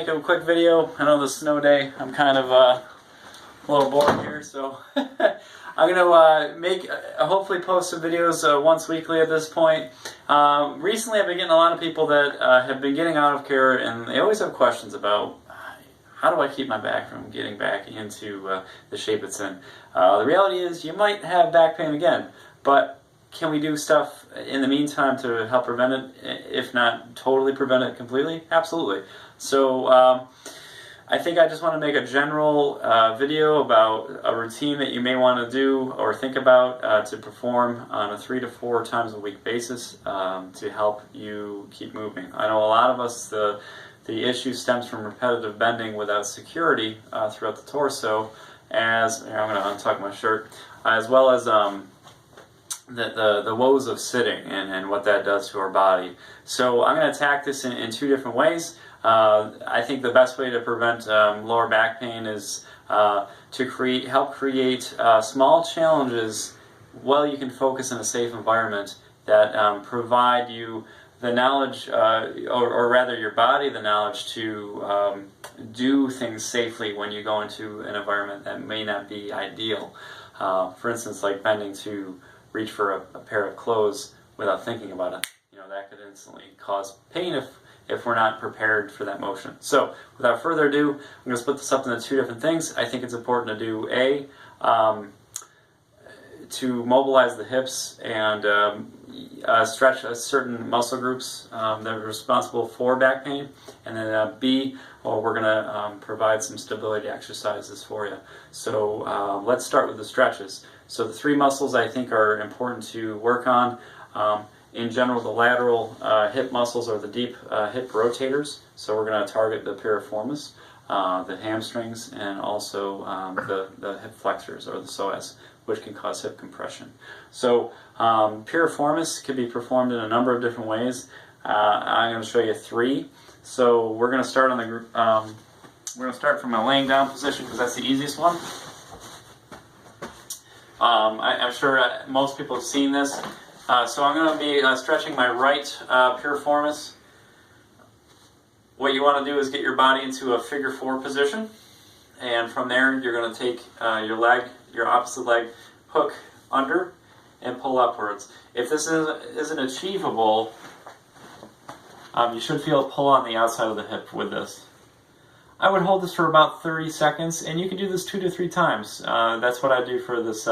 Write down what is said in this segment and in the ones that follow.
make a quick video. I know this snow day, I'm kind of a little bored here, so I'm going to hopefully post some videos once weekly at this point. Recently I've been getting a lot of people that have been getting out of care, and they always have questions about how do I keep my back from getting back into the shape it's in. The reality is you might have back pain again, but can we do stuff in the meantime to help prevent it, if not totally prevent it completely? Absolutely. So I think I just want to make a general video about a routine that you may want to do or think about to perform on a 3 to 4 times a week basis to help you keep moving. I know a lot of us, the issue stems from repetitive bending without security throughout the torso, as I'm going to untuck my shirt, as well as the woes of sitting and what that does to our body. So I'm going to attack this in 2 different ways. I think the best way to prevent lower back pain is to help create small challenges while you can focus in a safe environment that provide you the knowledge, or rather your body the knowledge to do things safely when you go into an environment that may not be ideal. For instance, like bending to reach for a pair of clothes without thinking about it. You know, that could instantly cause pain if we're not prepared for that motion. So, without further ado, I'm going to split this up into 2 different things. I think it's important to do to mobilize the hips and stretch certain muscle groups that are responsible for back pain, and then B, we're going to provide some stability exercises for you. So let's start with the stretches. So the 3 muscles I think are important to work on. In general, the lateral hip muscles are the deep hip rotators. So we're going to target the piriformis, the hamstrings, and also the hip flexors, or the psoas, which can cause hip compression. So piriformis can be performed in a number of different ways. I'm going to show you 3. So we're going to start on we're going to start from a laying down position because that's the easiest one. I'm sure most people have seen this. So I'm going to be stretching my right piriformis. What you want to do is get your body into a figure 4 position, and from there you're going to take your opposite leg, hook under, and pull upwards. If this isn't achievable, you should feel a pull on the outside of the hip with this. I would hold this for about 30 seconds, and you can do this 2 to 3 times. That's what I do for this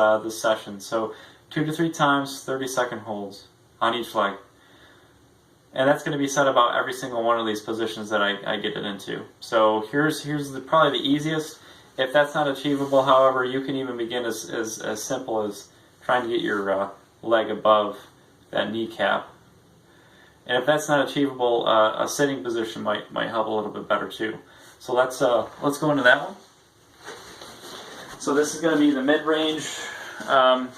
session. So 2 to 3 times, 30-second holds on each leg. And that's going to be said about every single one of these positions that I get it into. So here's probably the easiest. If that's not achievable, however, you can even begin as simple as trying to get your leg above that kneecap. And if that's not achievable, a sitting position might help a little bit better too. So let's go into that one. So this is going to be the mid-range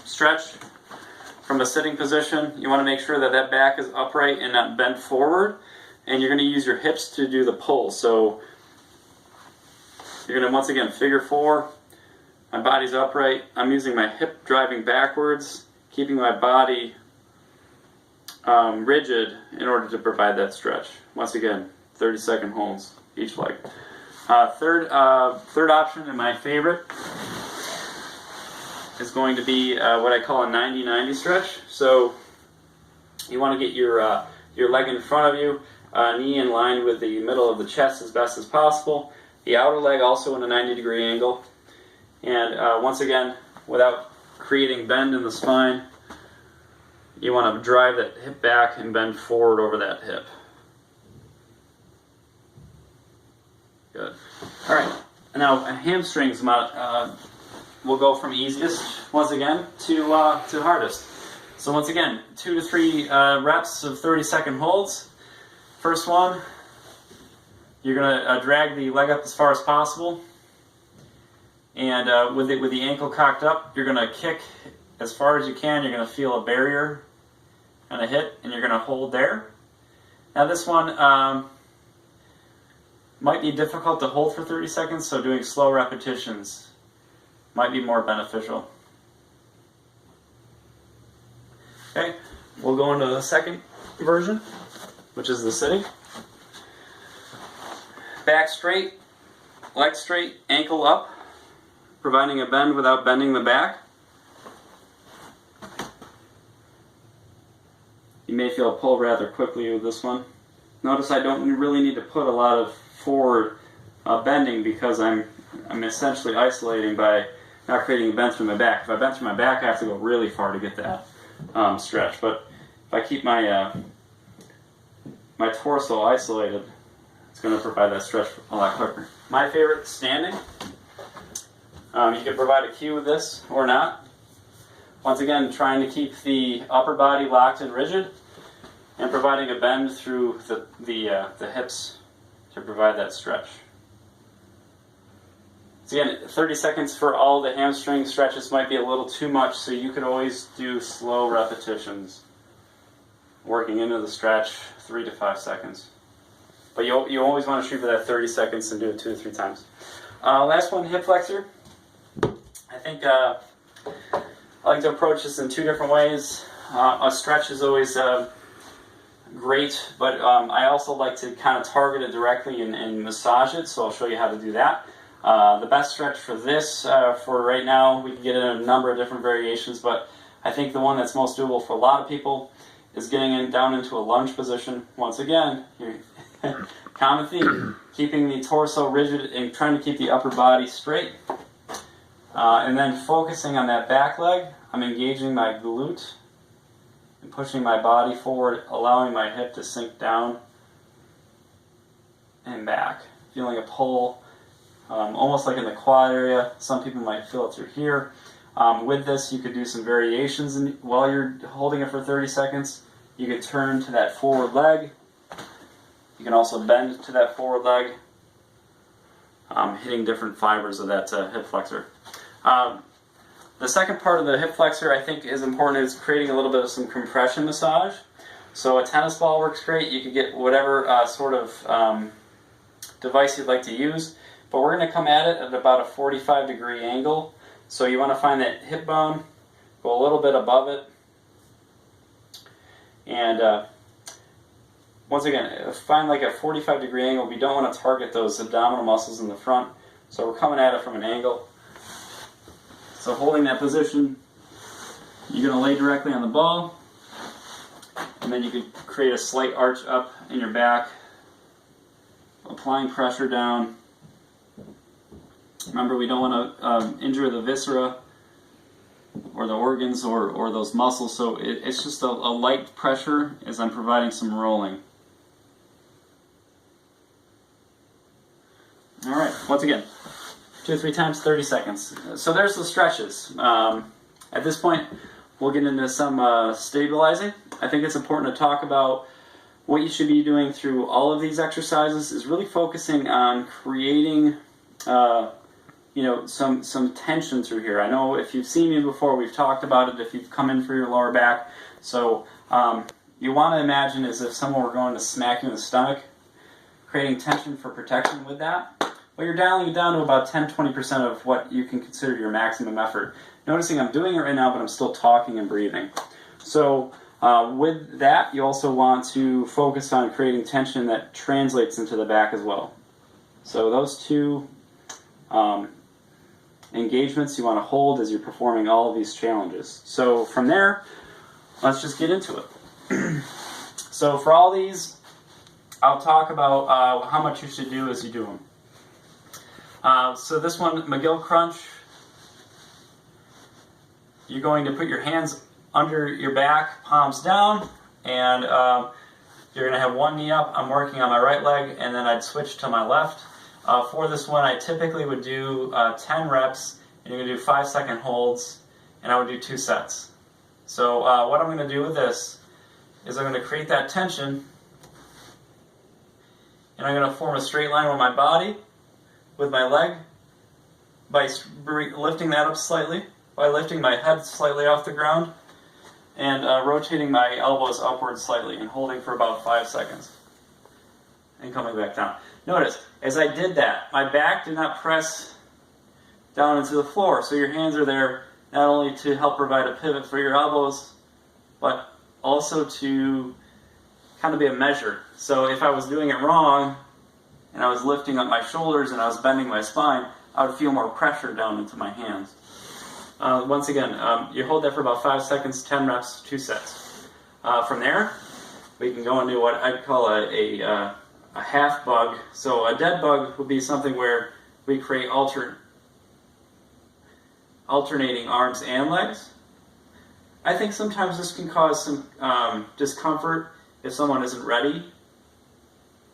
stretch from a sitting position. You want to make sure that that back is upright and not bent forward, and you're going to use your hips to do the pull. So you're going to, once again, figure 4. My body's upright. I'm using my hip driving backwards, keeping my body rigid in order to provide that stretch. Once again, 30-second holds each leg. Third option, and my favorite, is going to be what I call a 90-90 stretch. So you want to get your leg in front of you, knee in line with the middle of the chest as best as possible. The outer leg also in a 90-degree angle. And once again, without creating bend in the spine, you want to drive that hip back and bend forward over that hip. Good. All right. Now, hamstrings will go from easiest, once again, to hardest. So once again, 2 to 3 reps of 30-second holds. First one, you're going to drag the leg up as far as possible. And with the ankle cocked up, you're going to kick as far as you can. You're going to feel a barrier and a hit, and you're going to hold there. Now this one might be difficult to hold for 30 seconds, so doing slow repetitions might be more beneficial. Okay, we'll go into the second version, which is the sitting. back straight, leg straight, ankle up, providing a bend without bending the back. You may feel a pull rather quickly with this one. Notice I don't really need to put a lot of forward bending because I'm essentially isolating by not creating a bend through my back. If I bend through my back, I have to go really far to get that stretch. But if I keep my my torso isolated, it's going to provide that stretch a lot quicker. My favorite, standing. You can provide a cue with this or not. Once again, trying to keep the upper body locked and rigid, and providing a bend through the hips to provide that stretch. So again, 30 seconds for all the hamstring stretches might be a little too much, so you could always do slow repetitions, working into the stretch 3 to 5 seconds. But you always want to shoot for that 30 seconds and do it 2 or 3 times. Last one, hip flexor. I think I like to approach this in 2 different ways. A stretch is always great, but I also like to kind of target it directly and massage it, so I'll show you how to do that. The best stretch for this, for right now, we can get in a number of different variations, but I think the one that's most doable for a lot of people is getting down into a lunge position. Once again, common theme, keeping the torso rigid and trying to keep the upper body straight. And then focusing on that back leg, I'm engaging my glute and pushing my body forward, allowing my hip to sink down and back. Feeling a pull, almost like in the quad area. Some people might feel it through here. With this, you could do some variations while you're holding it for 30 seconds. You could turn to that forward leg. You can also bend to that forward leg, hitting different fibers of that hip flexor. The second part of the hip flexor I think is important, is creating a little bit of some compression massage. So a tennis ball works great. You could get whatever sort of device you'd like to use, but we're going to come at it at about a 45-degree angle. So you want to find that hip bone, go a little bit above it, and once again, find like a 45-degree angle. We don't want to target those abdominal muscles in the front, so we're coming at it from an angle. So holding that position, you're going to lay directly on the ball, and then you can create a slight arch up in your back, applying pressure down. Remember, we don't want to injure the viscera or the organs or those muscles, so it's just a light pressure as I'm providing some rolling. All right, once again, 2 or 3 times, 30 seconds. So there's the stretches. At this point, we'll get into some stabilizing. I think it's important to talk about what you should be doing through all of these exercises is really focusing on creating some tension through here. I know if you've seen me before, we've talked about it if you've come in for your lower back. So you want to imagine as if someone were going to smack you in the stomach, creating tension for protection with that. But you're dialing it down to about 10-20% of what you can consider your maximum effort. Noticing I'm doing it right now, but I'm still talking and breathing. So with that, you also want to focus on creating tension that translates into the back as well. So those 2 engagements you want to hold as you're performing all of these challenges. So from there, let's just get into it. So for all these, I'll talk about how much you should do as you do them. So this one, McGill Crunch, you're going to put your hands under your back, palms down, and you're going to have one knee up. I'm working on my right leg, and then I'd switch to my left. For this one, I typically would do 10 reps, and you're going to do 5-second holds, and I would do 2 sets. So what I'm going to do with this is I'm going to create that tension, and I'm going to form a straight line with my body, with my leg, by lifting that up slightly, by lifting my head slightly off the ground, and rotating my elbows upwards slightly, and holding for about 5 seconds, and coming back down. Notice, as I did that, my back did not press down into the floor, so your hands are there not only to help provide a pivot for your elbows, but also to kind of be a measure. So if I was doing it wrong, and I was lifting up my shoulders and I was bending my spine, I would feel more pressure down into my hands. Once again, you hold that for about 5 seconds, 10 reps, 2 sets. From there, we can go into what I'd call a half bug. So a dead bug would be something where we create alternating arms and legs. I think sometimes this can cause some discomfort if someone isn't ready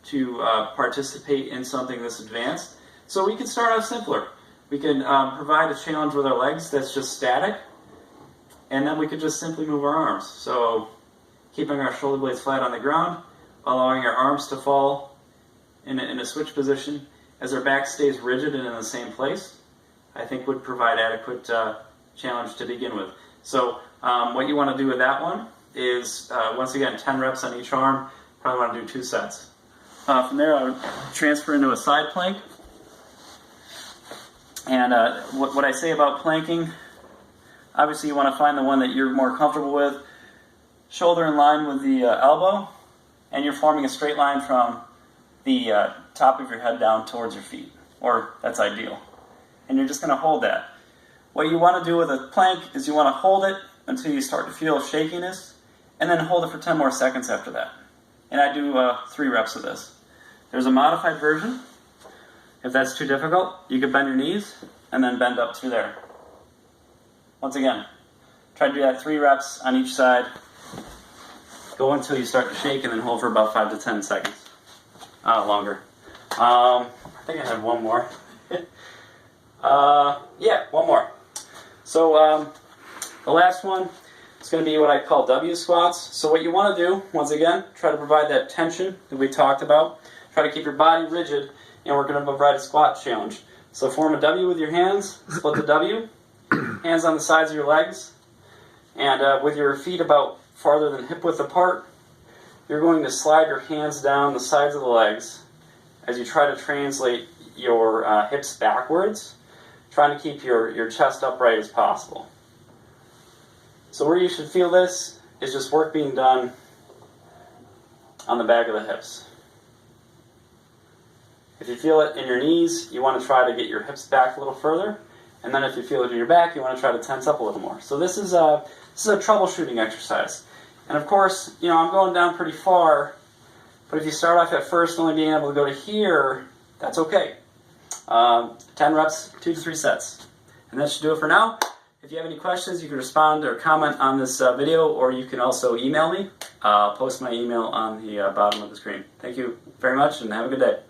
to participate in something this advanced. So we can start out simpler. We can provide a challenge with our legs that's just static, and then we could just simply move our arms. So keeping our shoulder blades flat on the ground, allowing our arms to fall in a switch position as our back stays rigid and in the same place, I think would provide adequate challenge to begin with. So what you want to do with that one is, once again, 10 reps on each arm. Probably want to do 2 sets. From there, I would transfer into a side plank. And what I say about planking, obviously you want to find the one that you're more comfortable with. Shoulder in line with the elbow, and you're forming a straight line from the top of your head down towards your feet, or that's ideal. And you're just going to hold that. What you want to do with a plank is you want to hold it until you start to feel shakiness, and then hold it for 10 more seconds after that. And I do 3 reps of this. There's a modified version. If that's too difficult, you can bend your knees and then bend up through there. Once again, try to do that 3 reps on each side. Go until you start to shake and then hold for about 5 to 10 seconds. Longer. I think I have one more. Yeah, one more. So the last one is going to be what I call W squats. So what you want to do, once again, try to provide that tension that we talked about. Try to keep your body rigid, and we're going to provide a squat challenge. So form a W with your hands, split the W, hands on the sides of your legs, and with your feet about farther than hip width apart, you're going to slide your hands down the sides of the legs as you try to translate your hips backwards, trying to keep your chest upright as possible. So where you should feel this is just work being done on the back of the hips. If you feel it in your knees, you want to try to get your hips back a little further. And then if you feel it in your back, you want to try to tense up a little more. So this is a troubleshooting exercise. And of course, I'm going down pretty far, but if you start off at first only being able to go to here, that's okay. 10 reps, 2 to 3 sets. And that should do it for now. If you have any questions, you can respond or comment on this video, or you can also email me. I'll post my email on the bottom of the screen. Thank you very much, and have a good day.